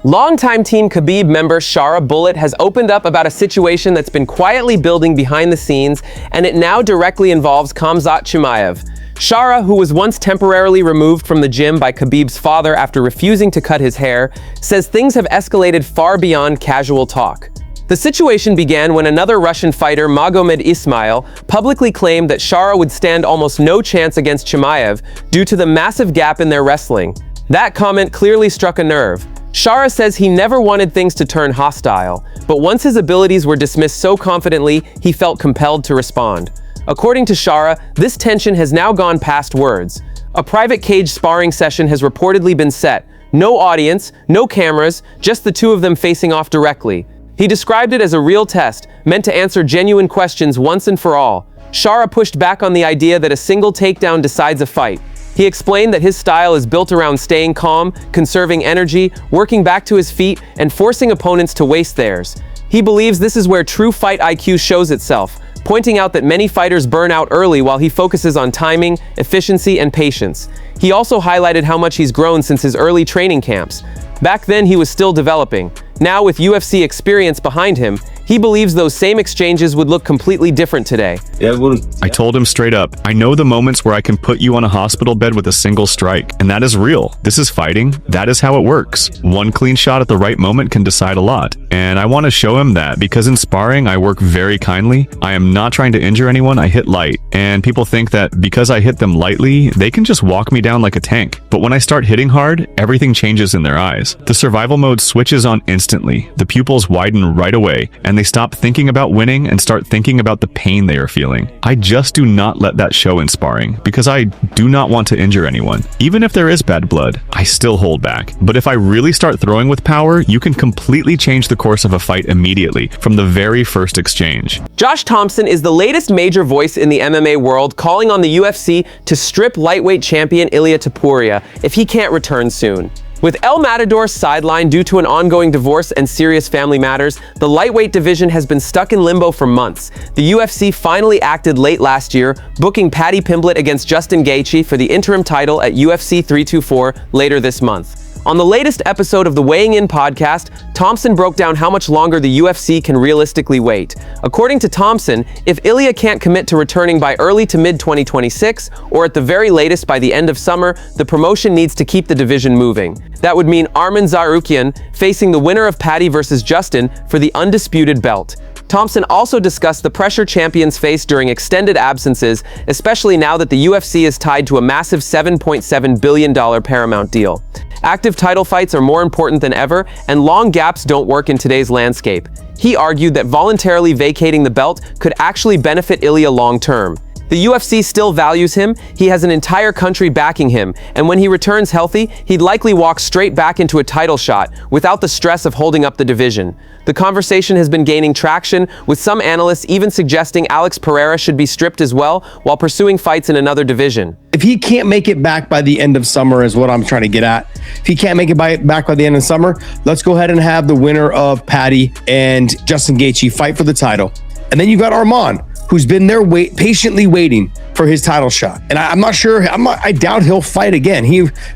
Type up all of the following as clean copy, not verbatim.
Longtime Team Khabib member Shara Bullet has opened up about a situation that's been quietly building behind the scenes, and it now directly involves Khamzat Chimaev. Shara, who was once temporarily removed from the gym by Khabib's father after refusing to cut his hair, says things have escalated far beyond casual talk. The situation began when another Russian fighter, Magomed Ismail, publicly claimed that Shara would stand almost no chance against Chimaev due to the massive gap in their wrestling. That comment clearly struck a nerve. Shara says he never wanted things to turn hostile, but once his abilities were dismissed so confidently, he felt compelled to respond. According to Shara, this tension has now gone past words. A private cage sparring session has reportedly been set. No audience, no cameras, just the two of them facing off directly. He described it as a real test, meant to answer genuine questions once and for all. Shara pushed back on the idea that a single takedown decides a fight. He explained that his style is built around staying calm, conserving energy, working back to his feet, and forcing opponents to waste theirs. He believes this is where true fight IQ shows itself, pointing out that many fighters burn out early while he focuses on timing, efficiency, and patience. He also highlighted how much he's grown since his early training camps. Back then, he was still developing. Now, with UFC experience behind him, he believes those same exchanges would look completely different today. I told him straight up, I know the moments where I can put you on a hospital bed with a single strike, and that is real. This is fighting. That is how it works. One clean shot at the right moment can decide a lot. And I want to show him that because in sparring, I work very kindly. I am not trying to injure anyone. I hit light. And people think that because I hit them lightly, they can just walk me down like a tank. But when I start hitting hard, everything changes in their eyes. The survival mode switches on instantly. The pupils widen right away, and they stop thinking about winning and start thinking about the pain they are feeling. I just do not let that show in sparring because I do not want to injure anyone. Even if there is bad blood, I still hold back. But if I really start throwing with power, you can completely change the course of a fight immediately from the very first exchange. Thomson is the latest major voice in the MMA world, calling on the UFC to strip lightweight champion Ilia Topuria if he can't return soon. With El Matador sidelined due to an ongoing divorce and serious family matters, the lightweight division has been stuck in limbo for months. The UFC finally acted late last year, booking Paddy Pimblett against Justin Gaethje for the interim title at UFC 324 later this month. On the latest episode of the Weighing In podcast, Thomson broke down how much longer the UFC can realistically wait. According to Thomson, if Ilia can't commit to returning by early to mid-2026, or at the very latest by the end of summer, the promotion needs to keep the division moving. That would mean Arman Tsarukyan facing the winner of Paddy versus Justin for the undisputed belt. Thomson also discussed the pressure champions face during extended absences, especially now that the UFC is tied to a massive $7.7 billion Paramount deal. Active title fights are more important than ever, and long gaps don't work in today's landscape. He argued that voluntarily vacating the belt could actually benefit Ilia long-term. The UFC still values him, he has an entire country backing him, and when he returns healthy, he'd likely walk straight back into a title shot, without the stress of holding up the division. The conversation has been gaining traction, with some analysts even suggesting Alex Pereira should be stripped as well, while pursuing fights in another division. If he can't make it back by the end of summer is what I'm trying to get at. If he can't make it back by the end of summer, let's go ahead and have the winner of Paddy and Justin Gaethje fight for the title. And then you got Arman, who's been there patiently waiting for his title shot. And I'm not sure, I doubt he'll fight again.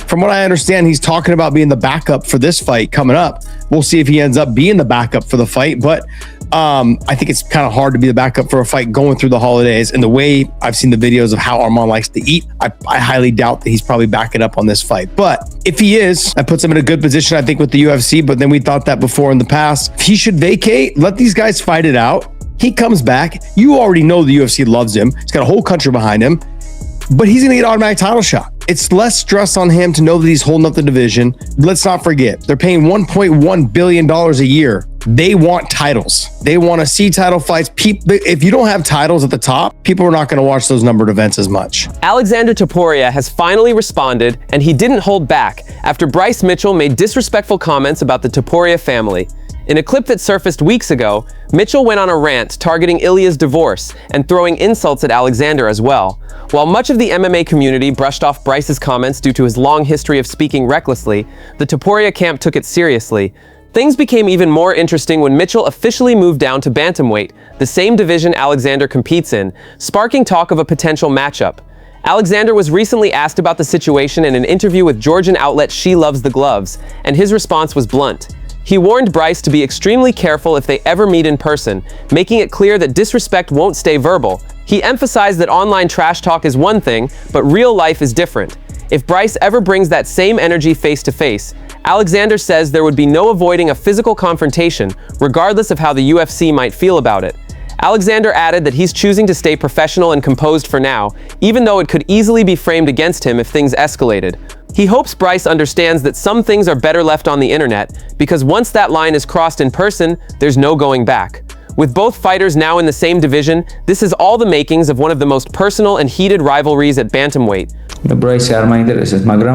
From what I understand, he's talking about being the backup for this fight coming up. We'll see if he ends up being the backup for the fight, but I think it's kind of hard to be the backup for a fight going through the holidays. And the way I've seen the videos of how Arman likes to eat, I highly doubt that he's probably backing up on this fight. But if he is, that puts him in a good position, I think, with the UFC. But then we thought that before in the past. He should vacate, let these guys fight it out. He comes back. You already know the UFC loves him. He's got a whole country behind him, but he's going to get an automatic title shot. It's less stress on him to know that he's holding up the division. Let's not forget, they're paying $1.1 billion a year. They want titles. They want to see title fights. If you don't have titles at the top, people are not going to watch those numbered events as much. Alexander Topuria has finally responded, and he didn't hold back after Bryce Mitchell made disrespectful comments about the Topuria family. In a clip that surfaced weeks ago, Mitchell went on a rant targeting Ilia's divorce and throwing insults at Alexander as well. While much of the MMA community brushed off Bryce's comments due to his long history of speaking recklessly, the Topuria camp took it seriously. Things became even more interesting when Mitchell officially moved down to bantamweight, the same division Alexander competes in, sparking talk of a potential matchup. Alexander was recently asked about the situation in an interview with Georgian outlet She Loves the Gloves, and his response was blunt. He warned Bryce to be extremely careful if they ever meet in person, making it clear that disrespect won't stay verbal. He emphasized that online trash talk is one thing, but real life is different. If Bryce ever brings that same energy face to face, Alexander says there would be no avoiding a physical confrontation, regardless of how the UFC might feel about it. Alexander added that he's choosing to stay professional and composed for now, even though it could easily be framed against him if things escalated. He hopes Bryce understands that some things are better left on the internet, because once that line is crossed in person, there's no going back. With both fighters now in the same division, this is all the makings of one of the most personal and heated rivalries at bantamweight.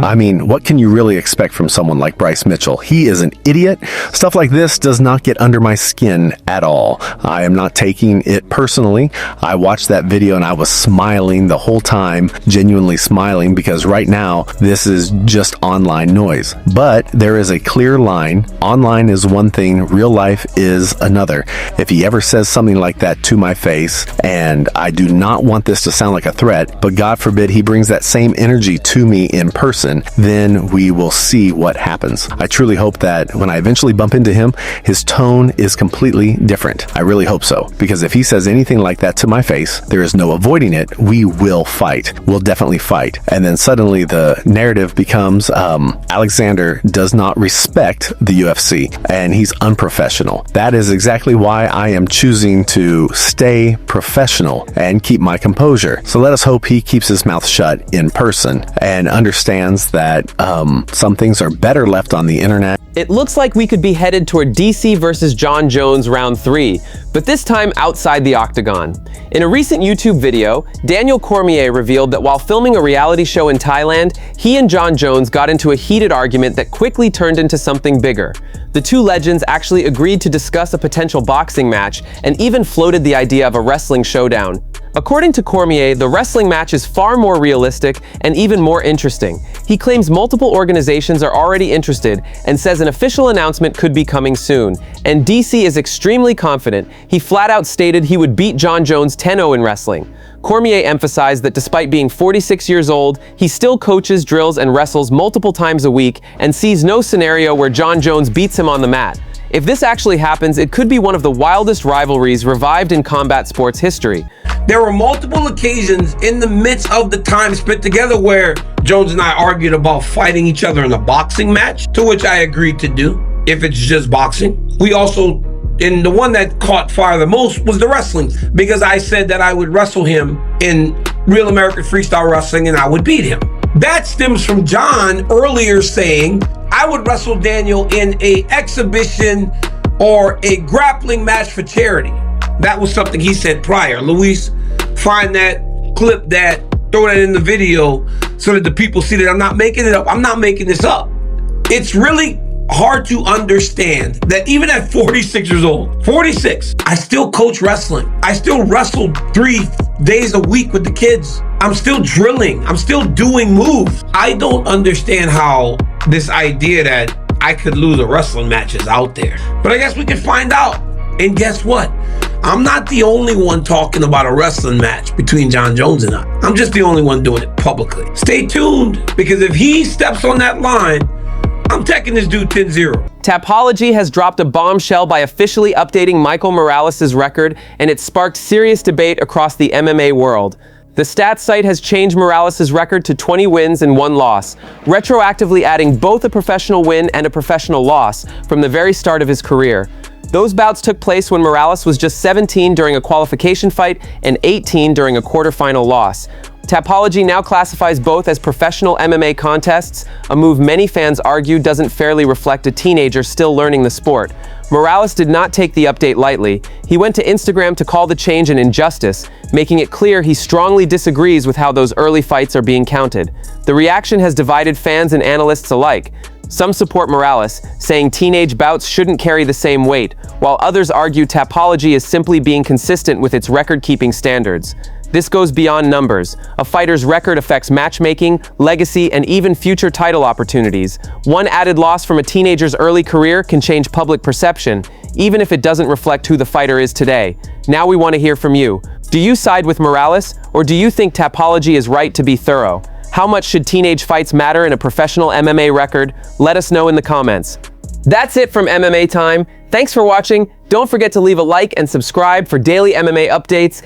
I mean, what can you really expect from someone like Bryce Mitchell? He is an idiot. Stuff like this does not get under my skin at all. I am not taking it personally. I watched that video and I was smiling the whole time, genuinely smiling, because right now this is just online noise. But there is a clear line. Online is one thing, real life is another. If he ever says something like that to my face, and I do not want this to sound like a threat, but God forbid he brings that same energy to me in person, then we will see what happens. I truly hope that when I eventually bump into him, his tone is completely different. I really hope so, because if he says anything like that to my face, there is no avoiding it. We will fight. We'll definitely fight. And then suddenly the narrative becomes Alexander does not respect the UFC and he's unprofessional. That is exactly why I am choosing to stay professional and keep my composure. So let us hope he keeps his mouth shut in person and understands that some things are better left on the internet. It looks like we could be headed toward DC versus Jon Jones round 3, but this time outside the octagon. In a recent YouTube video, Daniel Cormier revealed that while filming a reality show in Thailand, he and Jon Jones got into a heated argument that quickly turned into something bigger. The two legends actually agreed to discuss a potential boxing match and even floated the idea of a wrestling showdown. According to Cormier, the wrestling match is far more realistic and even more interesting. He claims multiple organizations are already interested and says an official announcement could be coming soon. And DC is extremely confident. He flat out stated he would beat Jon Jones 10-0 in wrestling. Cormier emphasized that despite being 46 years old, he still coaches, drills, and wrestles multiple times a week and sees no scenario where Jon Jones beats him on the mat. If this actually happens, it could be one of the wildest rivalries revived in combat sports history. There were multiple occasions in the midst of the time spent together where Jones and I argued about fighting each other in a boxing match, to which I agreed to do, if it's just boxing. We also, and the one that caught fire the most was the wrestling, because I said that I would wrestle him in Real American Freestyle Wrestling and I would beat him. That stems from John earlier saying I would wrestle Daniel in a exhibition or a grappling match for charity. That was something he said prior. Luis, find that, clip that, throw that in the video so that the people see that I'm not making it up. I'm not making this up. It's really hard to understand that even at 46 years old, 46, I still coach wrestling. I still wrestle 3 days a week with the kids. I'm still drilling. I'm still doing moves. I don't understand how this idea that I could lose a wrestling match is out there. But I guess we can find out. And guess what? I'm not the only one talking about a wrestling match between Jon Jones and I. I'm just the only one doing it publicly. Stay tuned, because if he steps on that line, I'm taking this dude 10-0. Tapology has dropped a bombshell by officially updating Michael Morales' record, and it sparked serious debate across the MMA world. The stats site has changed Morales' record to 20 wins and 1 loss, retroactively adding both a professional win and a professional loss from the very start of his career. Those bouts took place when Morales was just 17 during a qualification fight and 18 during a quarterfinal loss. Tapology now classifies both as professional MMA contests, a move many fans argue doesn't fairly reflect a teenager still learning the sport. Morales did not take the update lightly. He went to Instagram to call the change an injustice, making it clear he strongly disagrees with how those early fights are being counted. The reaction has divided fans and analysts alike. Some support Morales, saying teenage bouts shouldn't carry the same weight, while others argue Tapology is simply being consistent with its record-keeping standards. This goes beyond numbers. A fighter's record affects matchmaking, legacy, and even future title opportunities. One added loss from a teenager's early career can change public perception, even if it doesn't reflect who the fighter is today. Now we want to hear from you. Do you side with Morales, or do you think Tapology is right to be thorough? How much should teenage fights matter in a professional MMA record? Let us know in the comments. That's it from MMA Time. Thanks for watching. Don't forget to leave a like and subscribe for daily MMA updates.